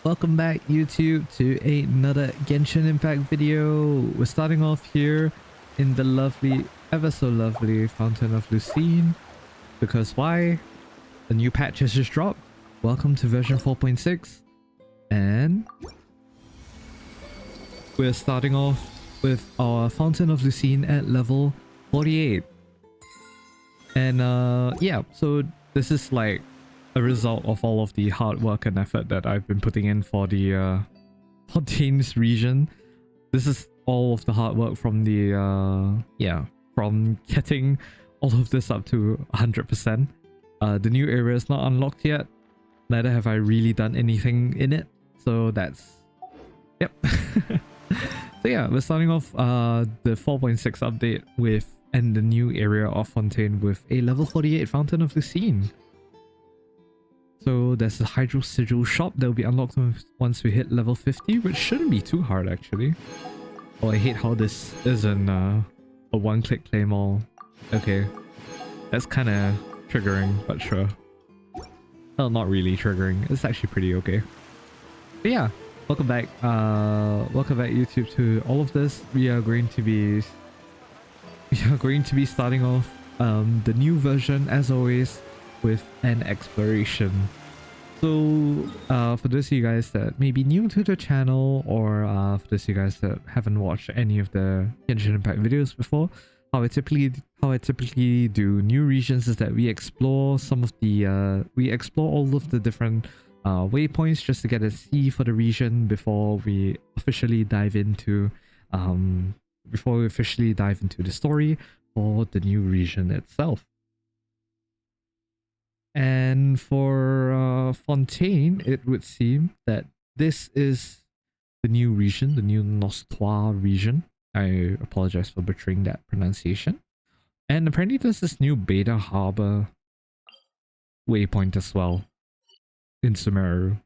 Welcome back YouTube to another Genshin Impact video. We're starting off here in the lovely, ever so lovely Fountain of Lucine. Because why? The new patch has just dropped. Welcome to version 4.6. And we're starting off with our Fountain of Lucine at level 48. And yeah, so this is like a result of all of the hard work and effort that I've been putting in for the Fontaine's region. This is all of the hard work from the from getting all of this up to 100%. The new area is not unlocked yet, neither have I really done anything in it, so that's yep. So yeah, we're starting off the 4.6 update with and the new area of Fontaine with a level 48 Fountain of Lucine. So there's a Hydro Sigil shop that will be unlocked once we hit level 50, which shouldn't be too hard actually. Oh, I hate how this isn't a one-click claim all. Okay, that's kind of triggering, but sure. Well, not really triggering. It's actually pretty okay. But yeah, welcome back. Welcome back YouTube to all of this. We are going to be starting off the new version as always with an exploration. So for those of you guys that may be new to the channel, or for those of you guys that haven't watched any of the Genshin Impact videos before, how I typically do new regions is that we explore some of the we explore all of the different waypoints just to get a see for the region before we officially dive into the story for the new region itself. And for Fontaine, it would seem that this is the new region, the new Nostrois region. I apologize for butchering that pronunciation. And apparently there's this new Bayda Harbor waypoint as well in Sumeru.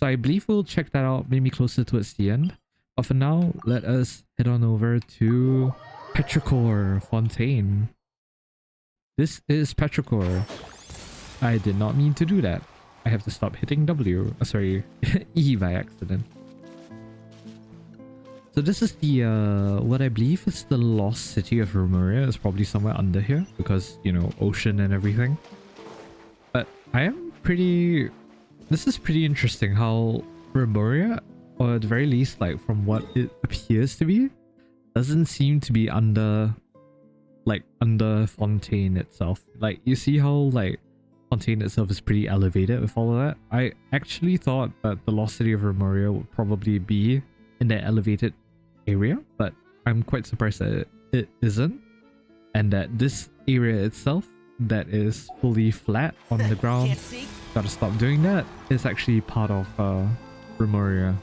So I believe we'll check that out maybe closer towards the end. But for now, let us head on over to Petrichor Fontaine. This is Petrichor. I did not mean to do that. I have to stop hitting W. E by accident. So this is the what I believe is the lost city of Remuria. It's probably somewhere under here because, you know, ocean and everything. But this is pretty interesting how Remuria, or at the very least, like from what it appears to be, doesn't seem to be under Fontaine itself. Like, you see how like Fontaine itself is pretty elevated with all of that? I actually thought that the lost city of Remuria would probably be in that elevated area, but I'm quite surprised that it isn't, and that this area itself that is fully flat on the ground, gotta stop doing that, is actually part of Remuria,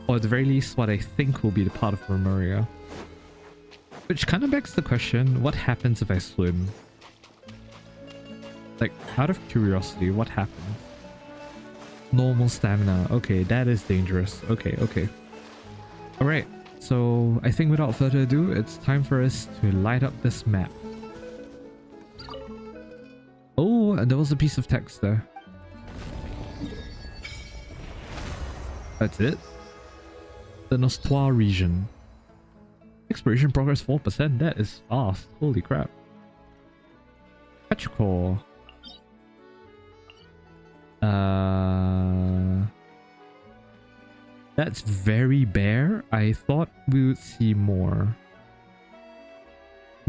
or at the very least what I think will be the part of Remuria. Which kind of begs the question, what happens if I swim? Like, out of curiosity, what happens? Normal stamina. Okay, that is dangerous. Okay. Alright, so I think without further ado, it's time for us to light up this map. Oh, and there was a piece of text there. That's it. The Nostrois region. Exploration progress 4%. That is fast. Holy crap. Petrichor. That's very bare. I thought we would see more.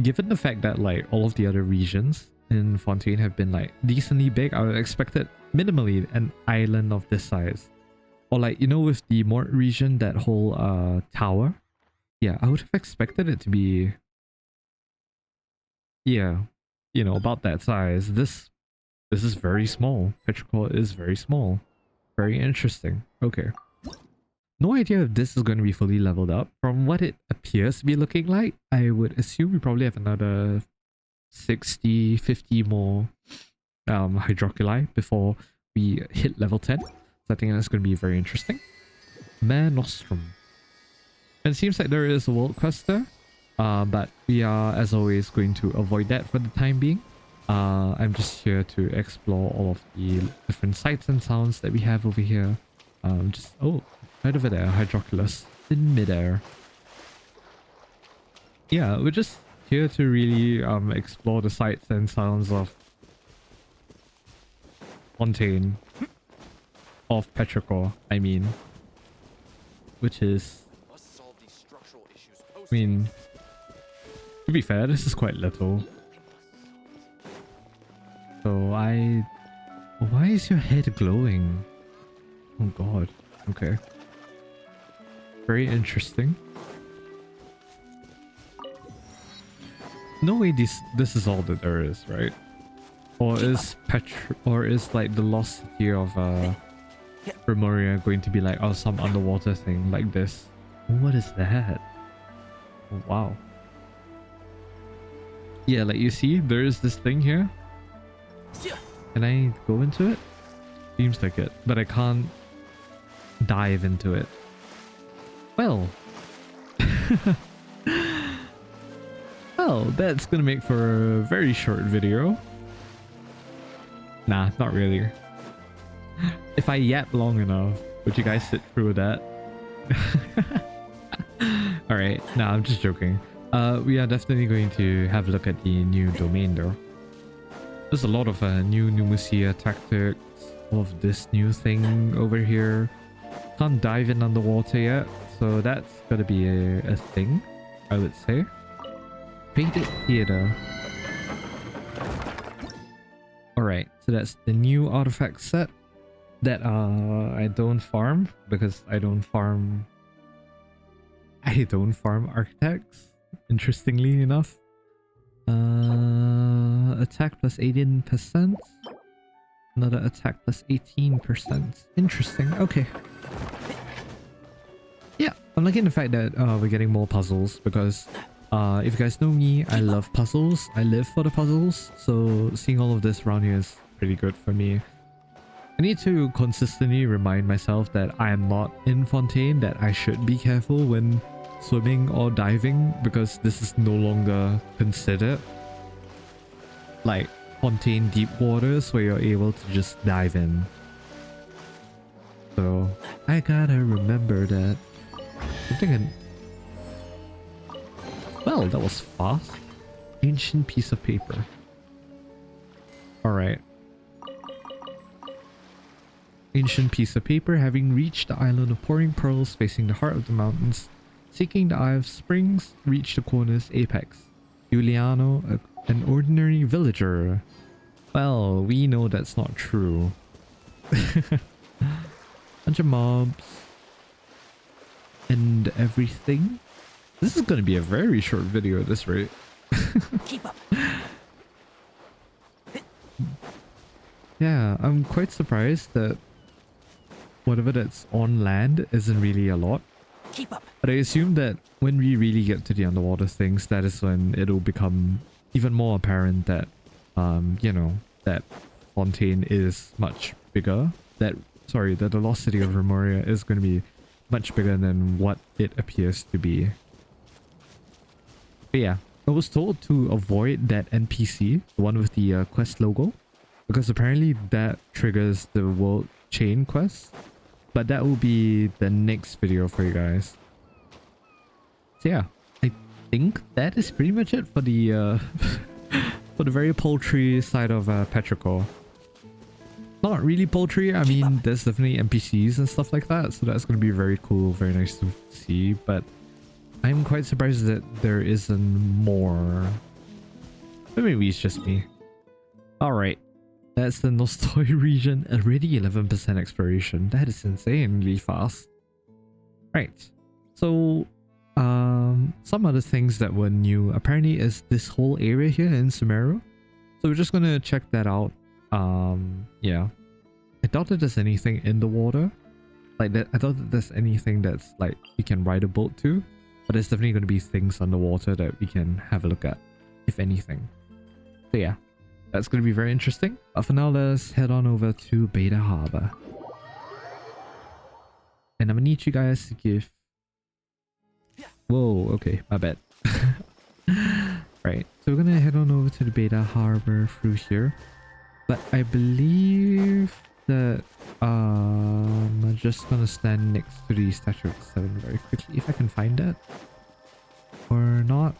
Given the fact that like all of the other regions in Fontaine have been like decently big, I would expect it minimally an island of this size. Or like, you know, with the Mort region, that whole tower. Yeah, I would have expected it to be, yeah, you know, about that size. This is very small. Petrichor is very small. Very interesting. Okay. No idea if this is going to be fully leveled up. From what it appears to be looking like, I would assume we probably have another 60, 50 more hydroculi before we hit level 10. So I think that's going to be very interesting. Mare Nostrum. And it seems like there is a world quest there, but we are, as always, going to avoid that for the time being. I'm just here to explore all of the different sights and sounds that we have over here. Just, oh, right over there, Hydroculus in midair. Yeah, we're just here to really explore the sights and sounds of Fontaine, of Petrichor, I mean, which is, I mean, to be fair, this is quite little. So why is your head glowing? Oh god, okay. Very interesting. No way this is all that there is, right? Or is like the lost city of Remoria going to be like, oh, some underwater thing like this? What is that? Oh, wow. Yeah, like you see, there is this thing here. Can I go into it? Seems like it, but I can't dive into it. Well. Well, that's gonna make for a very short video. Nah, not really. If I yap long enough, would you guys sit through that? Alright, nah, I'm just joking. We are definitely going to have a look at the new domain though. There's a lot of new Numacia tactics, all of this new thing over here. Can't dive in underwater yet, so that's gotta be a thing, I would say. Painted Theater. Alright, so that's the new artifact set that I don't farm because I don't farm architects, interestingly enough. Attack plus 18%. Another attack plus 18%. Interesting, okay. Yeah, I'm liking the fact that we're getting more puzzles because if you guys know me, I love puzzles. I live for the puzzles, so seeing all of this around here is pretty good for me. I need to consistently remind myself that I am not in Fontaine, that I should be careful when swimming or diving because this is no longer considered like Fontaine deep waters where you're able to just dive in. So I gotta remember that. Well, that was fast. Ancient piece of paper. Alright. Ancient piece of paper, having reached the island of Pouring Pearls facing the heart of the mountains, seeking the Eye of Springs, reach the corner's apex. Giuliano, an ordinary villager. Well, we know that's not true. Bunch of mobs. And everything. This is going to be a very short video at this rate. Keep up. Yeah, I'm quite surprised that whatever that's on land isn't really a lot. Keep up. But I assume that when we really get to the underwater things, that is when it'll become even more apparent that, you know, that Fontaine is much bigger. That the lost city of Remoria is going to be much bigger than what it appears to be. But yeah, I was told to avoid that NPC, the one with the quest logo, because apparently that triggers the world chain quest. But that will be the next video for you guys. So yeah, I think that is pretty much it for the for the very poultry side of Petrichor. Not really poultry, I mean there's definitely NPCs and stuff like that, so that's going to be very cool, very nice to see, but I'm quite surprised that there isn't more. But maybe it's just me. Alright, that's the Nostoi region, already 11% exploration. That is insanely fast. Right, so some other things that were new apparently is this whole area here in Sumeru. So we're just gonna check that out. Yeah, I doubt that there's anything in the water like that. I doubt that there's anything that's like you can ride a boat to, but there's definitely going to be things underwater that we can have a look at, if anything. So yeah, that's going to be very interesting. But for now, let's head on over to Bayda Harbor. And I'm gonna need you guys to give... Whoa, okay, my bad. Right, so we're gonna head on over to the Bayda Harbor through here. But I believe that I'm just gonna stand next to the Statue of the Seven very quickly if I can find it. Or not.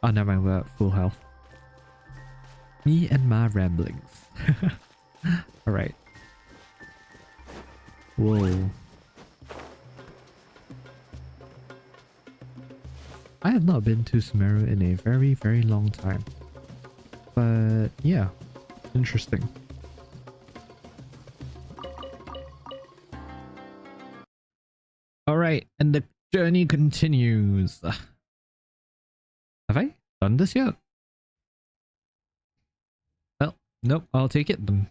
Oh, never mind, we're at full health. Me and my ramblings. Alright. Whoa. I have not been to Sumeru in a very, very long time. But yeah, interesting. Alright, and the journey continues. Have I done this yet? Well, nope, I'll take it then.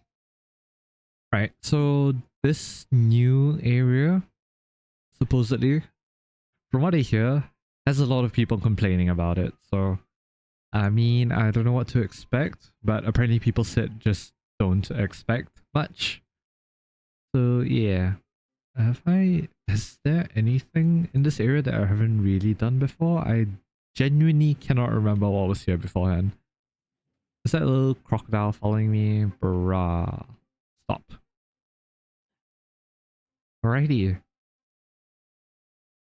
Right, so this new area, supposedly, from what I hear, has a lot of people complaining about it. So, I mean, I don't know what to expect, but apparently people said just don't expect much. So yeah, is there anything in this area that I haven't really done before? I genuinely cannot remember what was here beforehand. Is that little crocodile following me? Bruh. Stop. Alrighty.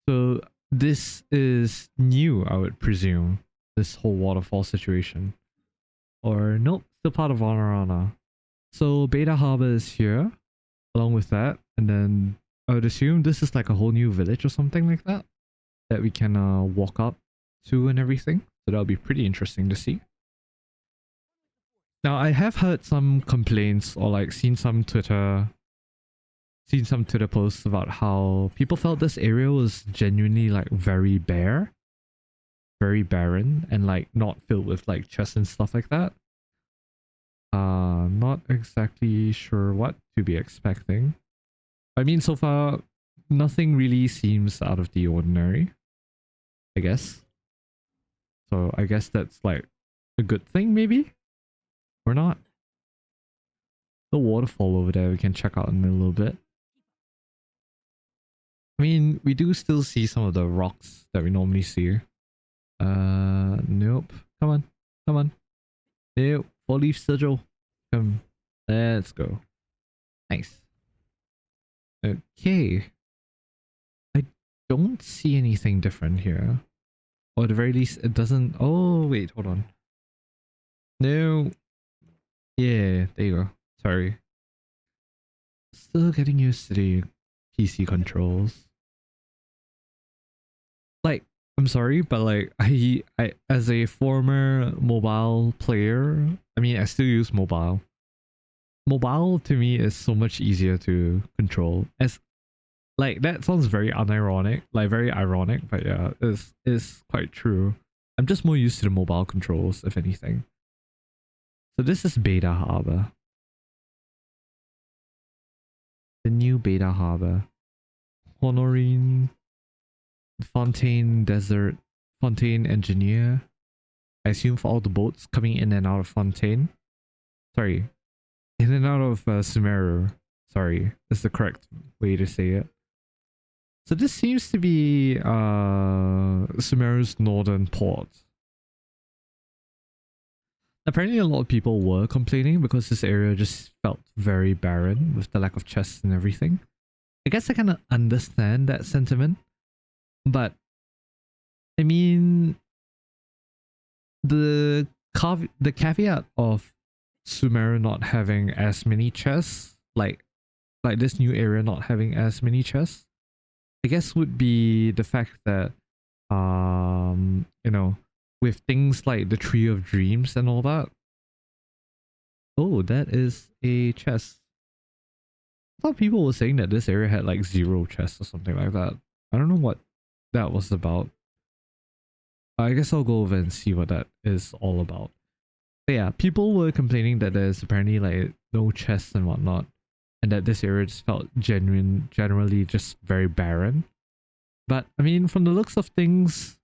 So this is new, I would presume. This whole waterfall situation. Or nope, still part of Honorana. So Bayda Harbor is here, along with that. And then I would assume this is like a whole new village or something like that. That we can walk up to and everything. So that'll be pretty interesting to see. Now I have heard some complaints or like seen some Twitter posts about how people felt this area was genuinely like very bare, very barren, and like not filled with like chests and stuff like that. Not exactly sure what to be expecting. I mean, so far nothing really seems out of the ordinary, I guess. So I guess that's like a good thing, maybe? Or not? The waterfall over there we can check out in a little bit. I mean, we do still see some of the rocks that we normally see. Nope. Come on. Come on. Nope. 4-leaf sigil. Come. Let's go. Nice. Okay. I don't see anything different here. Or at the very least, it doesn't... Oh, wait. Hold on. No. Yeah, there you go. Sorry. Still getting used to the PC controls. Like, I'm sorry, but like I as a former mobile player, I mean I still use mobile. Mobile to me is so much easier to control. As like that sounds very unironic, like very ironic, but yeah, it's quite true. I'm just more used to the mobile controls, if anything. So this is Bayda Harbor. The new Bayda Harbor. Honoring Fontaine Desert, Fontaine Engineer. I assume for all the boats coming in and out of Fontaine. Sorry, in and out of Sumeru. Sorry, that's the correct way to say it. So this seems to be Sumeru's northern port. Apparently a lot of people were complaining because this area just felt very barren with the lack of chests and everything. I guess I kind of understand that sentiment. But I mean, the caveat of Sumeru not having as many chests, like this new area not having as many chests, I guess would be the fact that you know, with things like the Tree of Dreams and all that. Oh, that is a chest. I thought people were saying that this area had like 0 chests or something like that. I don't know what that was about. I guess I'll go over and see what that is all about. But yeah, people were complaining that there's apparently like no chests and whatnot, and that this area just felt generally just very barren. But I mean, from the looks of things,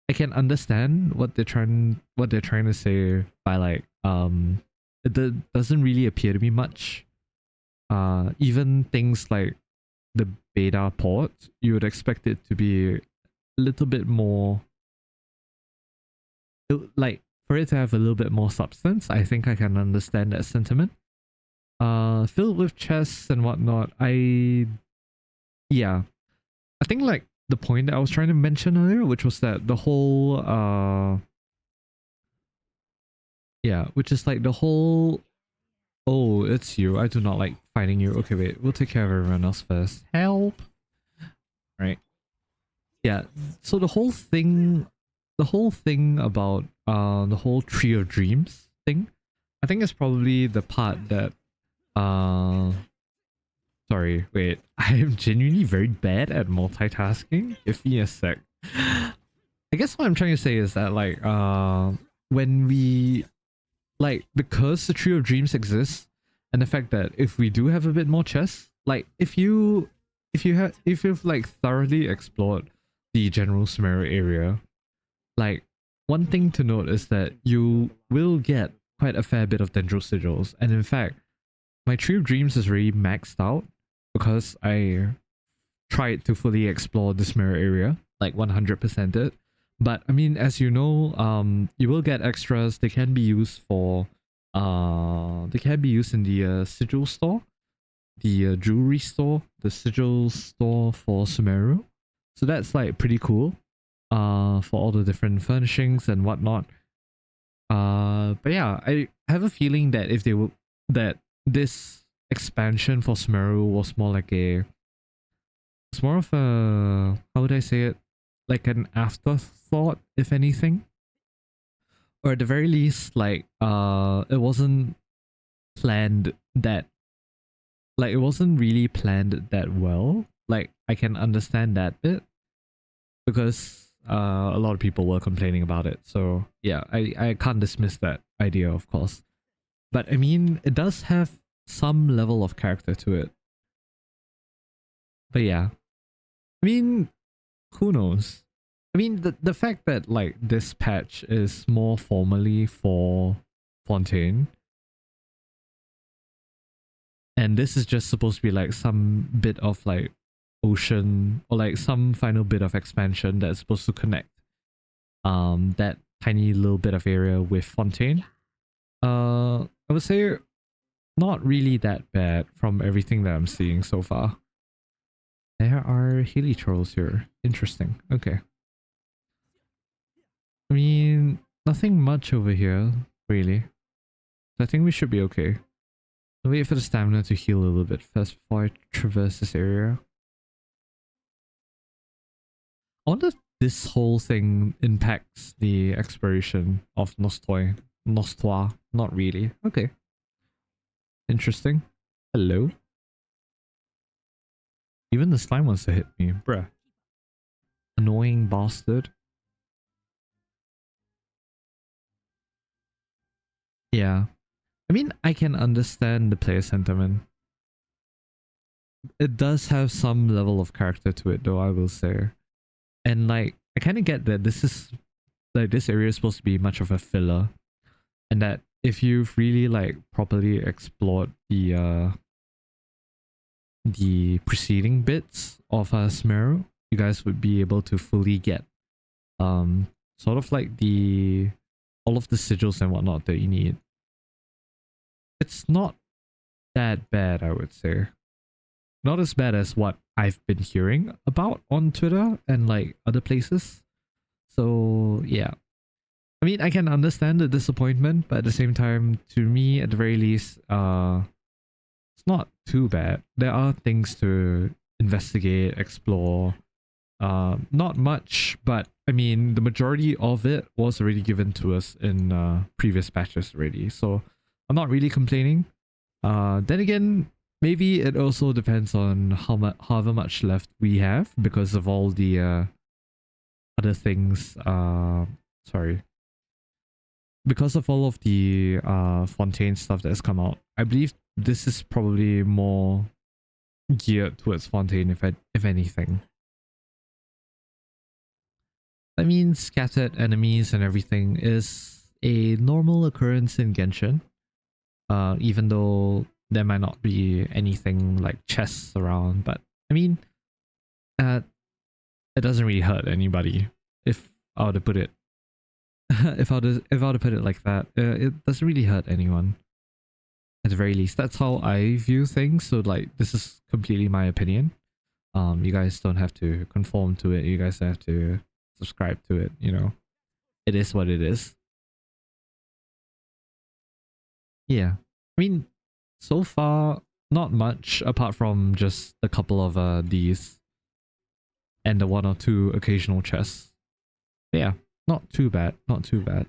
I can understand what they're trying to say by like it doesn't really appear to be much. Even things like the Bayda port, you would expect it to be a little bit more like for it to have a little bit more substance, I think I can understand that sentiment. Filled with chests and whatnot, yeah, I think like the point that I was trying to mention earlier, which was that the whole yeah, which is like the whole, oh, it's you. I do not like fighting you. Okay, wait, we'll take care of everyone else first. Help. Right. Yeah. So the whole thing about the whole Tree of Dreams thing, I think is probably the part that uh sorry, wait. I am genuinely very bad at multitasking. Give me a sec. I guess what I'm trying to say is that like when we like, because the Tree of Dreams exists, and the fact that if we do have a bit more chess, like if you've like thoroughly explored the general Sumeru area, like one thing to note is that you will get quite a fair bit of dendro sigils, and in fact my Tree of Dreams is already maxed out because I tried to fully explore this mirror area, like 100% it. But I mean, as you know, you will get extras. They can be used for, they can be used in the sigil store, the jewelry store, the sigil store for Sumeru. So that's like pretty cool. For all the different furnishings and whatnot. But yeah, I have a feeling that if they will, that this expansion for Sumeru was more like a, it's more of a, how would I say it? Like an afterthought, if anything. Or at the very least, like, it wasn't planned that, like, it wasn't really planned that well. Like, I can understand that bit because a lot of people were complaining about it. So yeah, I can't dismiss that idea, of course. But I mean, it does have some level of character to it. But yeah, I mean, who knows? I mean, the fact that like this patch is more formally for Fontaine, and this is just supposed to be like some bit of like ocean or like some final bit of expansion that's supposed to connect that tiny little bit of area with Fontaine. I would say not really that bad from everything that I'm seeing so far. There are Healy trolls here. Interesting. Okay. I mean, nothing much over here, really. I think we should be okay. I'll wait for the stamina to heal a little bit first before I traverse this area. I wonder if this whole thing impacts the exploration of Nostoi. Nostoi. Not really. Okay. Interesting. Hello. Even the slime wants to hit me. Bruh. Annoying bastard. Yeah. I mean, I can understand the player sentiment. It does have some level of character to it though, I will say. And like, I kind of get that this is, like, this area is supposed to be much of a filler. And that if you've really like properly explored the preceding bits of Smeru, you guys would be able to fully get sort of like the all of the sigils and whatnot that you need. It's not that bad, I would say. Not as bad as what I've been hearing about on Twitter and like other places. So yeah. I mean, I can understand the disappointment, but at the same time, to me, at the very least, it's not too bad. There are things to investigate, explore. Not much, but I mean, the majority of it was already given to us in previous patches already. So I'm not really complaining. Then again, maybe it also depends on however much left we have because of all the other things. Sorry. Because of all of the Fontaine stuff that has come out, I believe this is probably more geared towards Fontaine, if anything. I mean, scattered enemies and everything is a normal occurrence in Genshin. Even though there might not be anything like chests around, but I mean, it doesn't really hurt anybody, if I were to put it if I were to put it like that, it doesn't really hurt anyone. At the very least, that's how I view things. So like, this is completely my opinion. You guys don't have to conform to it. You guys have to subscribe to it. You know, it is what it is. Yeah, I mean, so far not much apart from just a couple of these and the one or two occasional chests. But yeah, not too bad. Not too bad.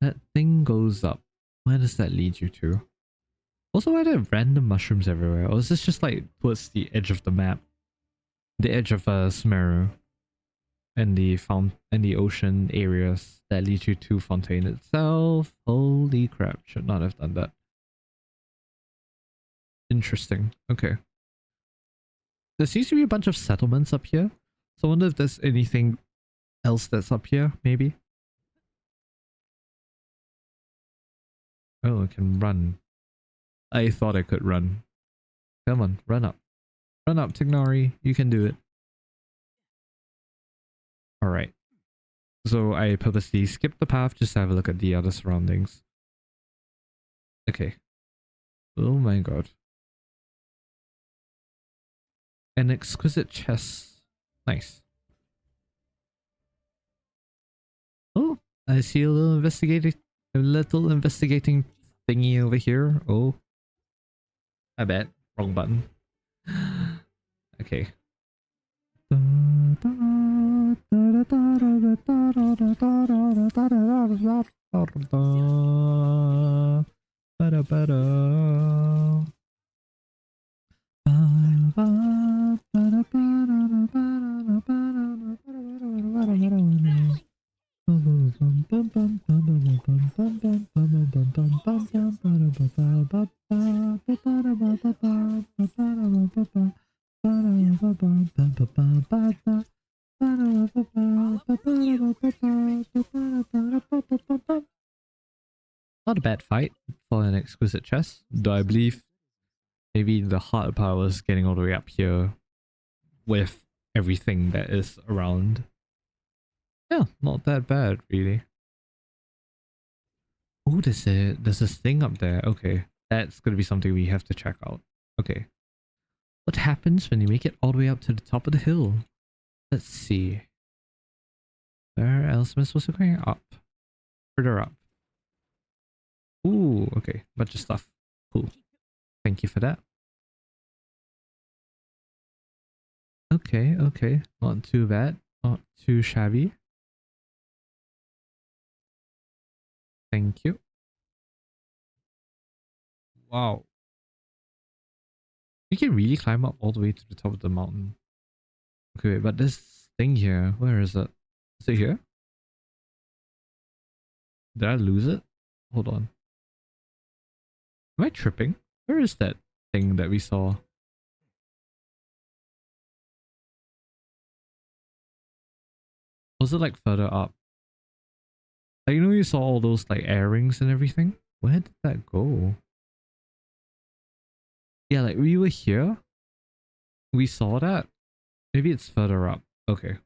That thing goes up. Where does that lead you to? Also, are there random mushrooms everywhere? Or is this just like towards the edge of the map? The edge of Smeru and the ocean areas that lead you to Fontaine itself. Holy crap, should not have done that. Interesting. Okay. There seems to be a bunch of settlements up here. So I wonder if there's anything else that's up here, maybe? Oh, I can run. I thought I could run. Come on, run up. Run up, Tignari. You can do it. Alright. So I purposely skipped the path just to have a look at the other surroundings. Okay. Oh my god. An exquisite chest. Nice. Oh, I see a little investigating thingy over here. Oh. I bet. Wrong button. Okay. Not a bad fight for an exquisite chest, though I believe maybe the heart power is getting all the way up here with everything that is around. Yeah, not that bad, really. Oh, there's this thing up there. Okay, that's gonna be something we have to check out. Okay. What happens when you make it all the way up to the top of the hill? Let's see. Where else am I supposed to go? Up. Further up. Ooh, okay. Bunch of stuff. Cool. Thank you for that. Okay, okay. Not too bad. Not too shabby. Thank you. Wow. You can really climb up all the way to the top of the mountain. Okay, but this thing here, where is it? Is it here? Did I lose it? Hold on. Am I tripping? Where is that thing that we saw? Was it like further up? Like, you know, you saw all those like air rings and everything? Where did that go? Yeah, like we were here. We saw that. Maybe it's further up. Okay.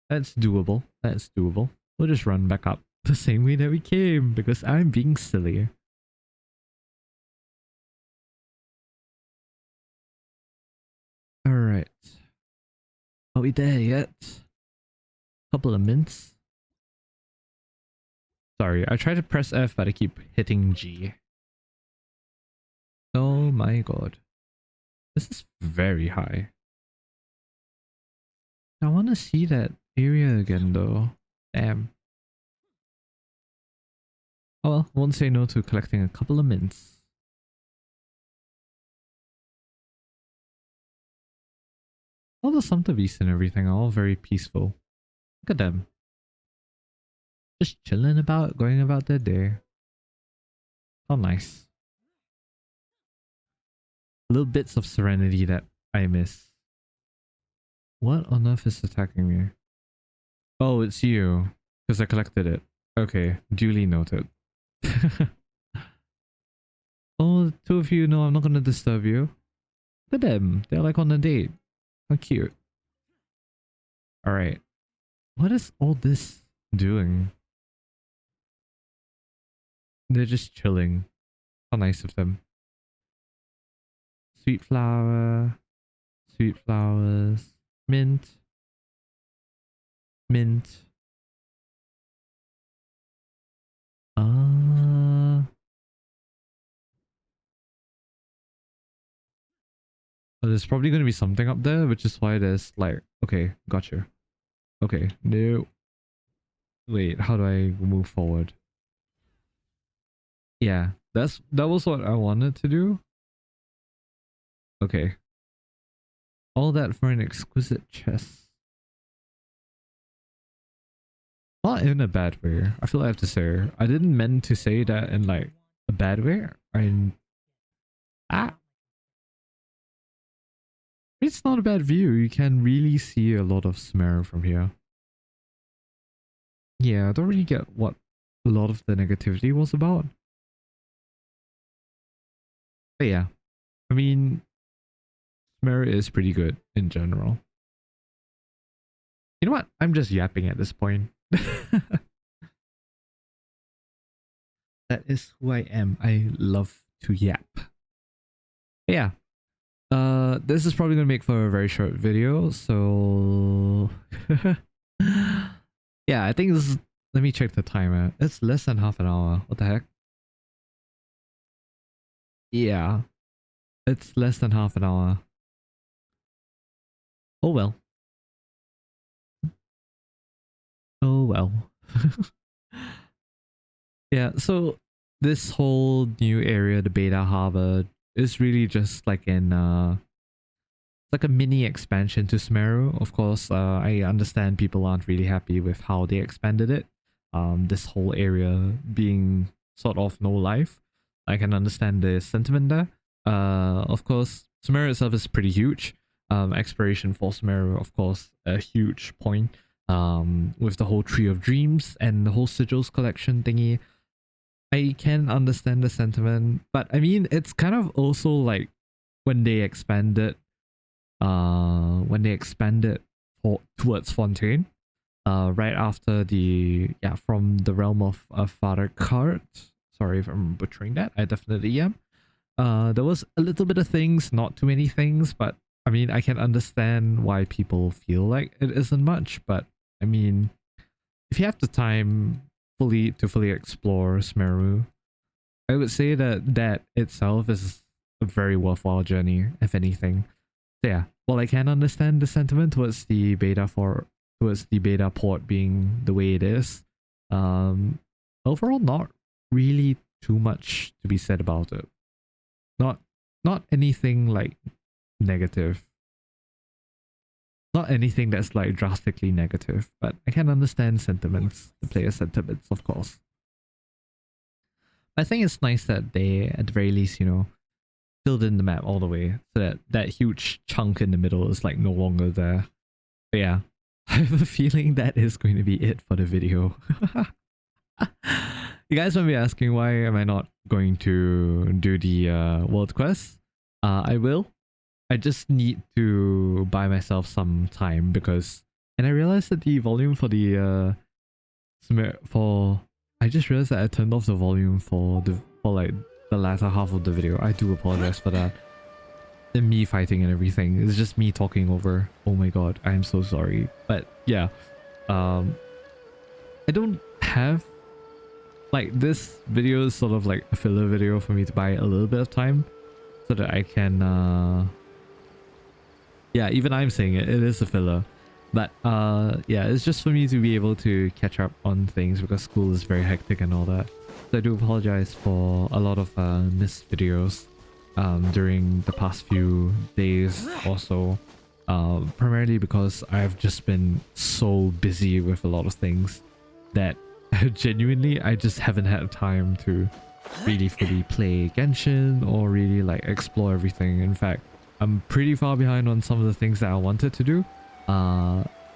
That's doable. That's doable. We'll just run back up the same way that we came because I'm being silly. Alright. Are we there yet? Couple of mints. Sorry, I tried to press F but I keep hitting G. Oh my god. This is very high. I want to see that area again though. Damn. Oh well, won't say no to collecting a couple of mints. All the Sumpterbeasts and everything are all very peaceful. Look at them. Just chilling about, going about their day. How nice. Little bits of serenity that I miss. What on earth is attacking me? Oh, it's you. Because I collected it. Okay, duly noted. Oh, two of you, no, I'm not gonna disturb you. Look at them. They're like on a date. How cute. Alright. What is all this doing? They're just chilling. How nice of them. Sweet flower. Sweet flowers. Mint. Mint. There's probably going to be something up there, which is why there's like... Okay, gotcha. Okay, no. Wait, how do I move forward? Yeah, that was what I wanted to do. Okay. All that for an exquisite chest. Not in a bad way. I feel I have to say. I didn't mean to say that in like a bad way. It's not a bad view. You can really see a lot of Sumeru from here. Yeah, I don't really get what a lot of the negativity was about. But yeah, I mean, Sumeru is pretty good in general. You know what? I'm just yapping at this point. That is who I am. I love to yap. But yeah. This is probably gonna make for a very short video, so yeah, I think this is... Let me check the timer. It's less than half an hour. What the heck? Yeah, it's less than half an hour. Oh well. Oh well. Yeah, so this whole new area, the Bayda Harbor, is really just like like a mini expansion to Sumeru. Of course, I understand people aren't really happy with how they expanded it. This whole area being sort of no life. I can understand the sentiment there. Of course, Sumeru itself is pretty huge. Exploration for Sumeru, of course, a huge point. With the whole Tree of Dreams and the whole Sigils collection thingy. I can understand the sentiment, but I mean, it's kind of also like when they expanded towards Fontaine, right after the... yeah, from the realm of Father Cart. Sorry if I'm butchering that. I definitely am. There was a little bit of things, not too many things, but I mean, I can understand why people feel like it isn't much. But I mean, if you have the time to fully explore Sumeru, I would say that itself is a very worthwhile journey, if anything. So yeah, well, I can understand the sentiment towards the Bayda port being the way it is. Overall, not really too much to be said about it. Not anything like negative. Not anything that's like drastically negative, but I can understand sentiments, the player sentiments, of course. I think it's nice that they, at the very least, you know, filled in the map all the way so that that huge chunk in the middle is like no longer there. But yeah, I have a feeling that is going to be it for the video. You guys might be asking, why am I not going to do the world quest? I will. I just need to buy myself some time because... And I realized that the volume for the I just realized that I turned off the volume for like the latter half of the video. I do apologize for that. And me fighting and everything. It's just me talking over. Oh my god, I am so sorry. But yeah, I don't have... like, this video is sort of like a filler video for me to buy a little bit of time so that I can yeah, even I'm saying it is a filler. But yeah, it's just for me to be able to catch up on things because school is very hectic and all that. So I do apologize for a lot of missed videos during the past few days or so. Primarily because I've just been so busy with a lot of things that genuinely I just haven't had time to really fully play Genshin or really like explore everything. In fact, I'm pretty far behind on some of the things that I wanted to do.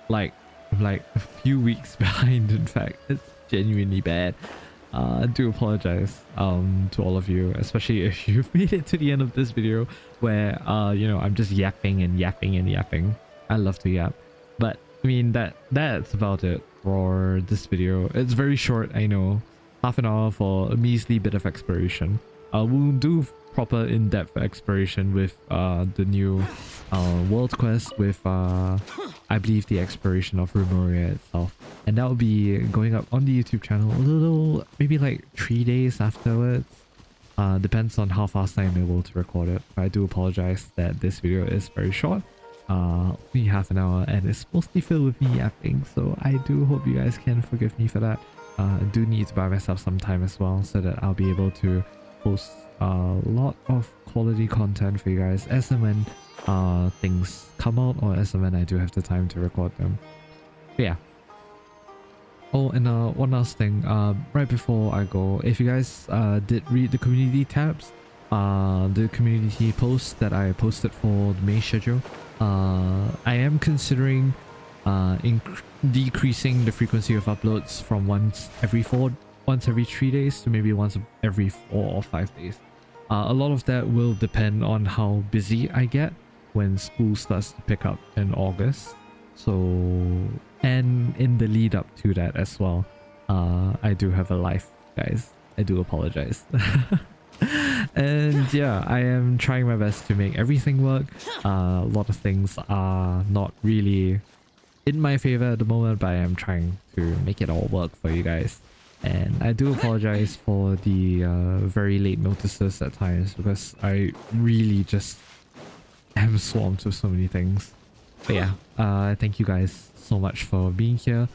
Like I'm like a few weeks behind, in fact. It's genuinely bad. I do apologize to all of you, especially if you've made it to the end of this video where you know, I'm just yapping and yapping and yapping. I love to yap. But I mean, that's about it for this video. It's very short, I know. Half an hour for a measly bit of exploration. We'll do proper in-depth exploration with the new world quest with I believe the exploration of Rumoria itself, and that will be going up on the YouTube channel a little, maybe like 3 days afterwards. Depends on how fast I'm able to record it. I do apologize that this video is very short, only half an hour, and it's mostly filled with me yapping, so I do hope you guys can forgive me for that. I do need to buy myself some time as well so that I'll be able to post a lot of quality content for you guys as and when things come out, or as and when I do have the time to record them. But yeah. Oh, and one last thing, right before I go, if you guys did read the community tabs, the community post that I posted for the May schedule, I am considering decreasing the frequency of uploads from once every 3 days to maybe once every 4 or 5 days. A lot of that will depend on how busy I get when school starts to pick up in August. So, and in the lead up to that as well, I do have a life, guys. I do apologize. And yeah, I am trying my best to make everything work. A lot of things are not really in my favor at the moment, but I am trying to make it all work for you guys. And I do apologize for the very late notices at times, because I really just am swamped with so many things. But yeah, thank you guys so much for being here,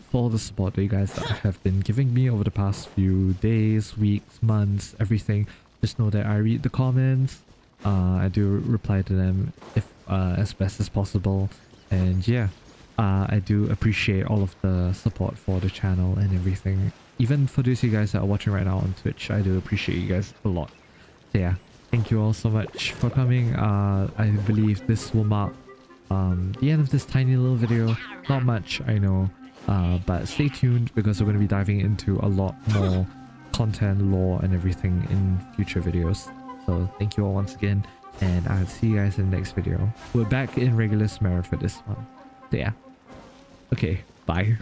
for all the support that you guys have been giving me over the past few days, weeks, months, everything. Just know that I read the comments. I do reply to them if as best as possible. And yeah, I do appreciate all of the support for the channel and everything. Even for those of you guys that are watching right now on Twitch, I do appreciate you guys a lot. So yeah, thank you all so much for coming. I believe this will mark the end of this tiny little video. Not much, I know, but stay tuned, because we're going to be diving into a lot more content, lore, and everything in future videos. So thank you all once again, and I'll see you guys in the next video. We're back in regular Samara for this one. So yeah. Okay, bye.